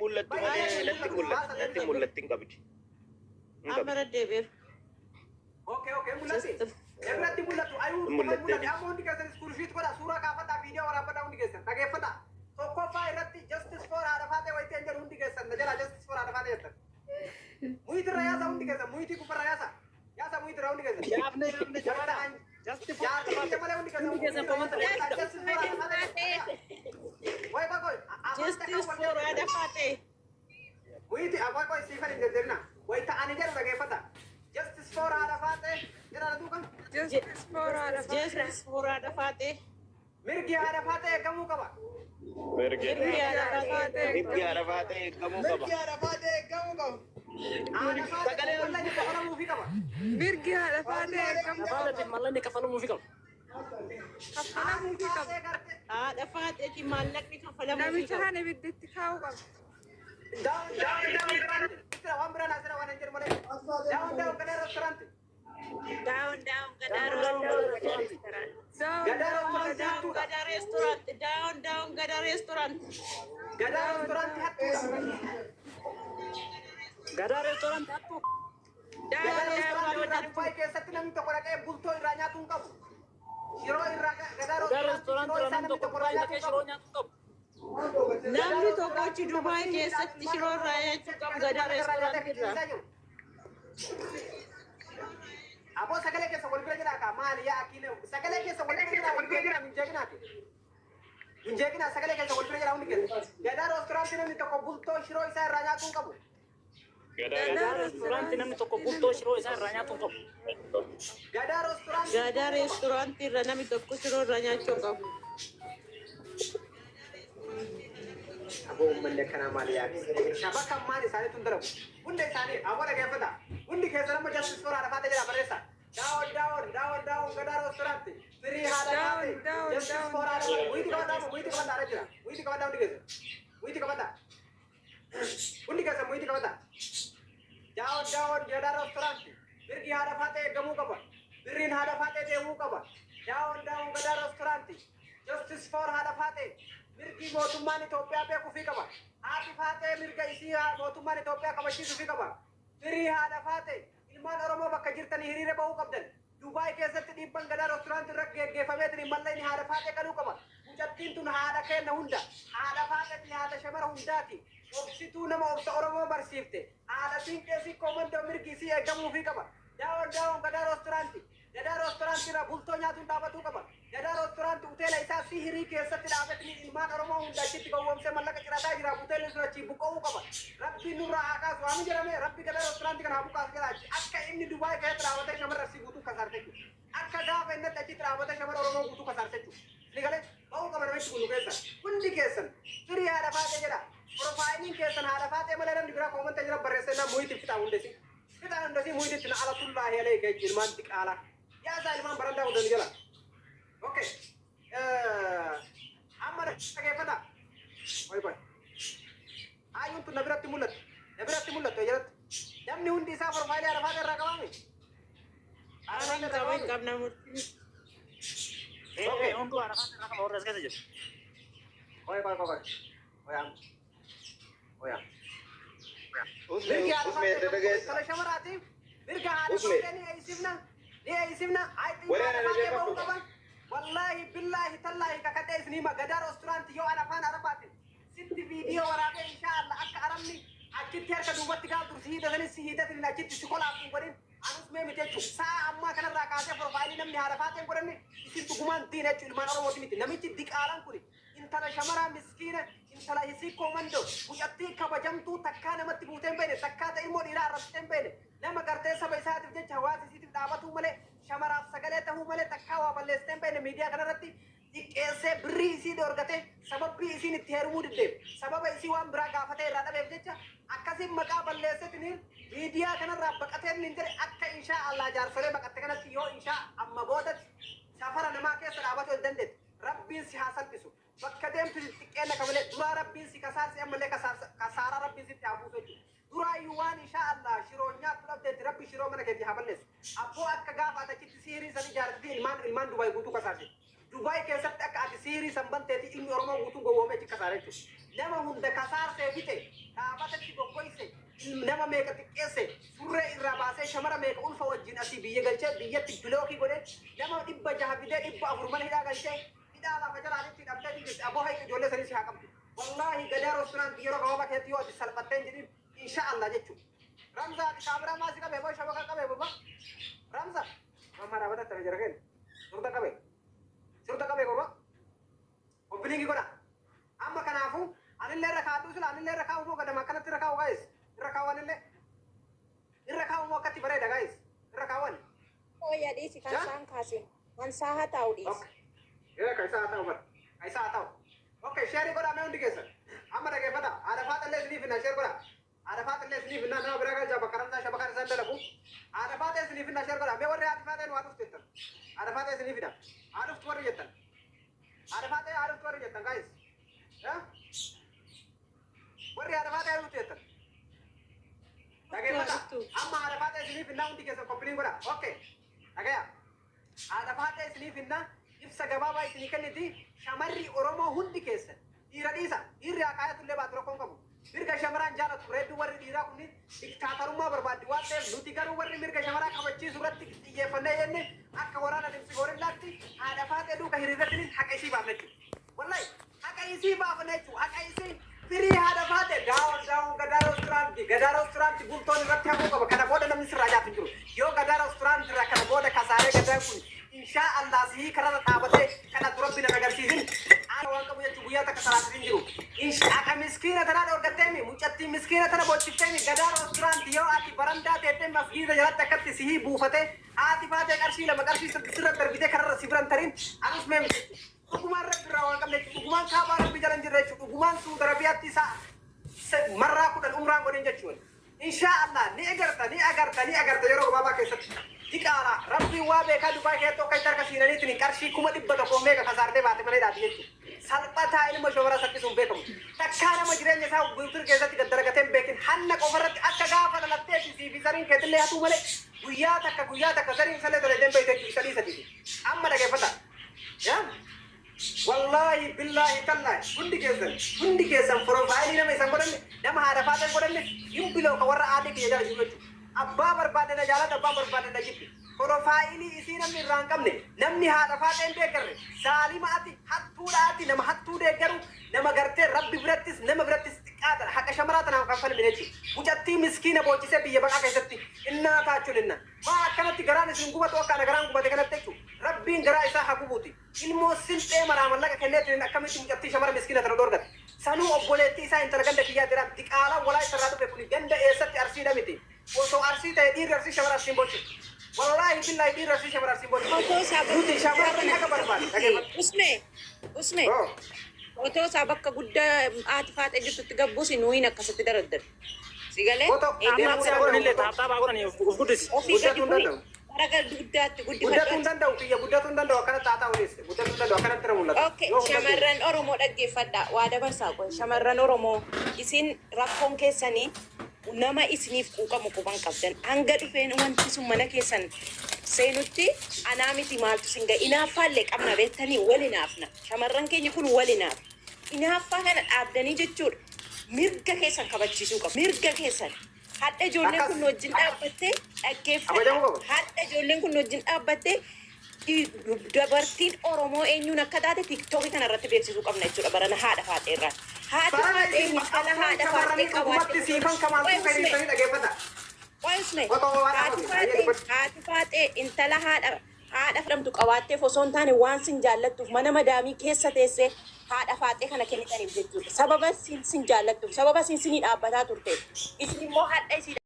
مولت مولت قبل أمر الدبر اوكي مولت ابنتي مولت ايوه مولت يا مون ديكسن سكول فيت كودا سورا كافتا فيديو ورا بدا مون ديكسن تاغي فتا سوكو فايرتي جاستس فور عرفات ويتين جر مون ديكسن نجلا جاستس فور عرفات يت مويت رياسا مون ديكسن مويت كو رياسا يا سا مويت راون ديكسن يا ابن جاستس فور يا جمال مون ديكسن كومنت جاستس فور عرفات وي باكوي جاستس فور عرفات مويت ابا كوي سيفر ديرنا ويتا اني جر تاغي فتا جاستس فور عرفات جرا دوكا جاستس فور عرفات مرقي عرفات كمو كبا مرقي عرفات كمو كبا سكالي والله دي كفلا مو في كبا مرقي عرفات كم مالني كفلوا مو فيكم كفلا مو في كم عرفات إنتي مالك كفلا مو نبي فيكم تهاني بدي تكاو كم داون وامبرنا سرا وانا جرمله داون كده رستورانت داون قدر ريستورانت داون قدر ريستورانت غدا ريستورانت اتو داون فاي كيسات نم تو كره بولتو رانيا تون كاب شيرو غدا ريستورانت رانم تو كوراينا كي شيرو نيا تو namni tokkochi Dubai keessatti shiroo irraa jechuun gada reestooraantii irraa. Abo sagalee keessa wal bira jira ka maali yaa akile sagalee keessa wal bira jira injeegina sagalee keessa wal bira jira hundi keessa gada reestooraantii namni tokko bultoo shiroo isaa irraa nyaatuun qabu. غدا ريستورانت namni tokko bultoo shiroo isaa irraa nyaatuun qabu. Gada reestooraantii irra namni tokko shiroo irraa nyaachuu qabu. Abo mallakana maliya shabaka mali sare tundara hunde sare awala gefada hundi ke sarama justice for arafata jara baresa down gada restaurant free hala justice for arafata witi ka banda jara witi ka banda hundi ka banda hundi ka sam witi ka banda down gada restaurant free arafata gamu ka ba free arafata de mu ka ba down gada restaurant justice for arafata mirgi mootummaan Itoophiyaa beeku fi qaba. Haati faatee mirga isii mootummaan Itoophiyaa kabachiisu fi qaba. Firii haadha faatee ilmaan Oromoo bakka jirtanii hiriira bahuu qabdan. Dubaay keessatti dhiibban gadaa reestooraantii irra geggeeffameetiin mallayni haadha faatee galuu qaba. Mucattiin tun haadha kenna hunda. Haadha faateetiin haadha shamara hundaati. Obsituu nama obsa Oromoo barsiifte. Haadha siinqeesii koomandoo mirgi isii eegamuu fi qaba. Daawwan gadaa reestooraantii. Gadaa reestooraantii irraa bultoo nyaatuun dhaabatuu qaba. Gadaa reestooraantii hoteela isaa sihirii keessatti dhaabatanii ilmaan Oromoo hunda achitti gowwoomsee mallaqa cirataa jira. Hoteelli sun achi buqqa'uu qaba. Rabbiin nurraa haa kaasu. Waan jedhame rabbi gadaa reestooraantii kana haa buqqaasu jedha achi. Akka inni Dubaay keessatti dhaabatee shamara arsii guutuu kasaarte jechuudha. Akka gaafa inni achitti dhaabatee shamara Oromoo guutuu kasaarte jechuudha. Ni galee ba'uu qaba namichi kun keessan. Hundi keessan firii haadha faatee jedha. Profaayiliin keessan haadha faatee malee namni biraa koomanta jira barreessee nama muhiitti fitaa hundesi. Fitaa hundesi muhiitti na ala tullaa heelee keechi ilmaan xiqqaala. Yaa isaa ilmaan barandaa hundani jala. Okay. Amma dhageeffata. Wai. Ayuun tun nabiratti mul'atu jalatti. Namni hundi isaa profaayilii arafaata irraa qabaame. Arafaata qabee qabna murtii. Okay, ondu arafaata irraa qaba warra as keessa jiru. Oya. Mirga arafaata kala shamaraatiif mirga haadha faatee ni eeysifna ayxii bahuu qaban. Wallahi billahi tallahi kakadee isnima gadaa reestooraantii yoo afaan arabaatiin sitti viidiyoo waraabee inshaallah akka arabni achitti harka duubatti gaafa dursi hiidatanis si hiidatin achitti si kolaafuu godhin anus mee miti jechuudha. Saa ammaa kanarraa kaasee profaayilii namni haadha faateen godhanne isin dhugumaan diina jechuudha ilmaan Oromooti miti. Namichi diqaalaan kun intala shamaraa miskiina intala isii koomandoo mucattii kabajamtuu takkaa namatti buutee hin beekne takkaa ta'e immoo dhiiraa arrabsitee hin beekne nama gartee saba isaatiif jecha hawaasa isiitiif dhaabatuu malee shamaraaf sagalee ta'uu malee takkaa waa balleessitee hin beekne miidiyaa kanarratti xiqqeessee birrii isii dhoorgatee sababbii isiin itti heerumuu diddeef sababa isii waan biraa gaafatee irraa dhabeef jecha akkasiin maqaa balleessetiniin miidiyaa kanarraa baqatee hin jedhe akka inshaa Allah jaarsolee baqatte kanatti yoo inshaa amma boodatti safara namaa keessa dhaabatuu hin dandeettu. Rabbiin si haa salphisu. Bakka deemtu xiqqeenna kamalee duraa rabbiin si kasaarsi ammallee kasaaraa rabbiin sitti haa buusu jechuudha. Duraayyuu waan inshaa Allah shiroo nyaattu dhabdeetti rabbi shiroo mana keetti haa balleessu. Abboo akka gaafa achitti siirii san ijaarratti ilmaan Dubaay guutuu kasaarte. Dubaay keessatti akka ati siirii san banteeti ilmi Oromoo guutuu gowwoomee achi kasaare jechuudha. Nama hunda kasaarsee fite nama meeqa xiqqeesse surree irraa baasee shamara meeqa ulfa wajjin asii biyya galchee biyyatti bilookii godhe nama 600 fidee 400 mana hidhaa galchee hidhaa lafa jalaanitti hidhamtee jirti aboo hayiq ijoollee sanis haa qabdu wallaahi gadaa restaurant yeroo gabaabaa keessatti yoo ati salphattee hin jedhin inshaallah jechuudha. Ramza kaameraa maasii qabee boo shabaka qabee bubba Ramza mamma dhaabata tana jira kenna surta qabee bubba obbiliingi godha amma kanaafu anillee irra kaaduu sila anillee irra kaa'u moo gadama akkanatti irra kaa'u gaa'is irra kaawwan illee irra kaa'u moo akkatti bareeda gaa'is irra kaawwan Oya dhiisi kan isaan kaase kan isaa haa ta'u dhiisi. kan isaa haa ta'u bara kan isaa haa ta'u okay sheerii godha mee hundi keessan amma dhageeffata haadha faaxallee isiniif hinna sheer godha haadha faaxallee isiniif hinna nama biraa galchaa bakka ramsaa shabakaan isaan dalagu haadha faaxee isiniif hinna sheer godha mee warri haadha faaxee nu haa dhuftu jettan haadha faaxee isiniif hidha haa dhuftu warri jettan haadha faaxee haa dhuftu warri jettan gaa'is warri haadha faaxee haa dhuftu jettan dhageeffata amma haadha faaxee isiniif hinna hundi keessan kompliin godha okay dhagaya haadha faaxee isiniif hinna ibsa gabaabaa isinii kenniti shamarri oromoo hundi keessan dhiira dhiisa dhiirri akaayatullee baatu rakkoon qabu mirga shamaraan jaalatu reedduu warri dhiiraa kunniin diktaatarummaa barbaaddi waan ta'eef nuti garuu warri mirga shamaraa kabachiisu irratti xiyyeeffannee jenne akka waraana dimsi goorillaatti haadha faaxee duuka hiriirratiniin haqa isii baafna jechuudha wallahi haqa isii baafna jechuudha haqa isii firii haadha faaxee daawwan gadaa reesturaanti bultoon irratti haquu qaba kana booda namni sirraa jaatu jiru yoo gadaa reesturaanti irraa kana booda kasaaree gadaa kun inshaa Allah sii karara dhaabatee kana durabbi nama agarsiisin ana waan qabu jechuun guyyaa takka salaatiin jiru akka miskiina tanaa dhorgatteemi mucattii miskiina tana bochifteemi gadaa reesturaanti yoo ati barandaa teettee masgiida jalatti akkatti sihii buufatee haati faatee qarshii lama qarshii sirra darbitee kararra si biran tariin anus mee miti dhugumaan rabbi irraa waan qabne dhugumaan kaabaa rabbi jala hin jirre jechuudha dhugumaan suuta rabiyaatti isaa marraa 10 umraan godhin jechuudha inshaa Allah ni agarta yeroo gabaabaa keessatti Dikara, Rabbi waa beekaa Dubai keessatti akka itti harka siinaniitiin qarshii 100 meeqa kasaartee baate malee dhaati jechuudha. Salphataa ilma shobara saffisuun beekamu. Takkaa nama jireenya isaa guutuu keessatti gaddaragatee hin beekin hanna qofarratti akka gaafa dhalattee fi sariin keetillee hatuu malee guyyaa takka sariin salee tolee deemee jechuudha sadii sadii. Amma dhageeffata. Wallahi billahi tallahi hundi keessan profaayilii nama isan godhanne nama haadha faateen godhanne yumbiloo ka warra aadee kiyya jala jiru jechuudha. Abbaa barbaadana jaalata abbaa barbaadana jibbi profaayilii isii namni irraa hin qabne namni haadha faateen deeggarre saalima ati hattuudha ati nama hattuu deeggaru nama gartee rabbi birattis nama birattis xiqqaadha haqa shamaraa tanaaf kan falmine jechuudha mucattii miskiina boochisee biyya baqaa keessatti innaa taachuun inna maa akkanatti garaan isin gubatu akkaana garaan gubate kanatti jechuudha rabbiin garaa isaa haa gubuuti ilmoo silxee maraa mallaqa kenneetiin akkamitti mucattii shamara miskiina tana dorgate sanuu obboleettii isaa intala ganda kiyyaa jiraan diqaalaa walaa isarraa dhufe kuni ganda eessatti arsiidha miti Woso arsi tay dir arsi shamara simbolchi. Wallahi billahi dir arsi shamara simbolchi. Foto Duti shamara ni akka barbaad. Usme. Foto isaa bakka guddaa haati faaxee jirtutti gabbus nuyin akkasitti daraddar. Sigalee? Amma godhanillee taaphaa godhanii of guddisi. Ofii gadi kuni raga guddaatti guddifatu danda'u kiyya guddatu danda'u akkana taataa olis guddatu danda'u akkanatti mul'ata. Okay, shamarran Oromoo dhaggeeffadha. Waa dabarsaa qoy. Shamarran Oromoo isin rakkoon keessanii nama isiniif quuqamu quban qabdan hanga dhufeen wanti sun mana keessan seenutti anaa miti maaltu singa inaaffaallee qabna beektanii walinaafna shamarran keenya kun walinaaf inaaffaa kana dhaabdanii jechuudha mirga keessan kabachiisuu qabu mirga keessan hadha ijoolleen kun wajjin dhaabbattee dhaggeeffadha hadha ijoolleen kun wajjin dhaabbattee dabartiin Oromoo eenyuun akka taate tiiktookii kanarratti beeksisuu qabna jechuudha barana haadha faaxee irraa haadha faaxee intala haadha faaxee haati faaxee intala haadha fidamtu qabaatteef osoo hin taane waan sin jaallattuuf mana madaamii keessa teessee haadha faaxee kana kennitaniif jechuudha sababa sin jaallattuuf sababa sin sinii dhaabbataa turteef isin immoo hadha isii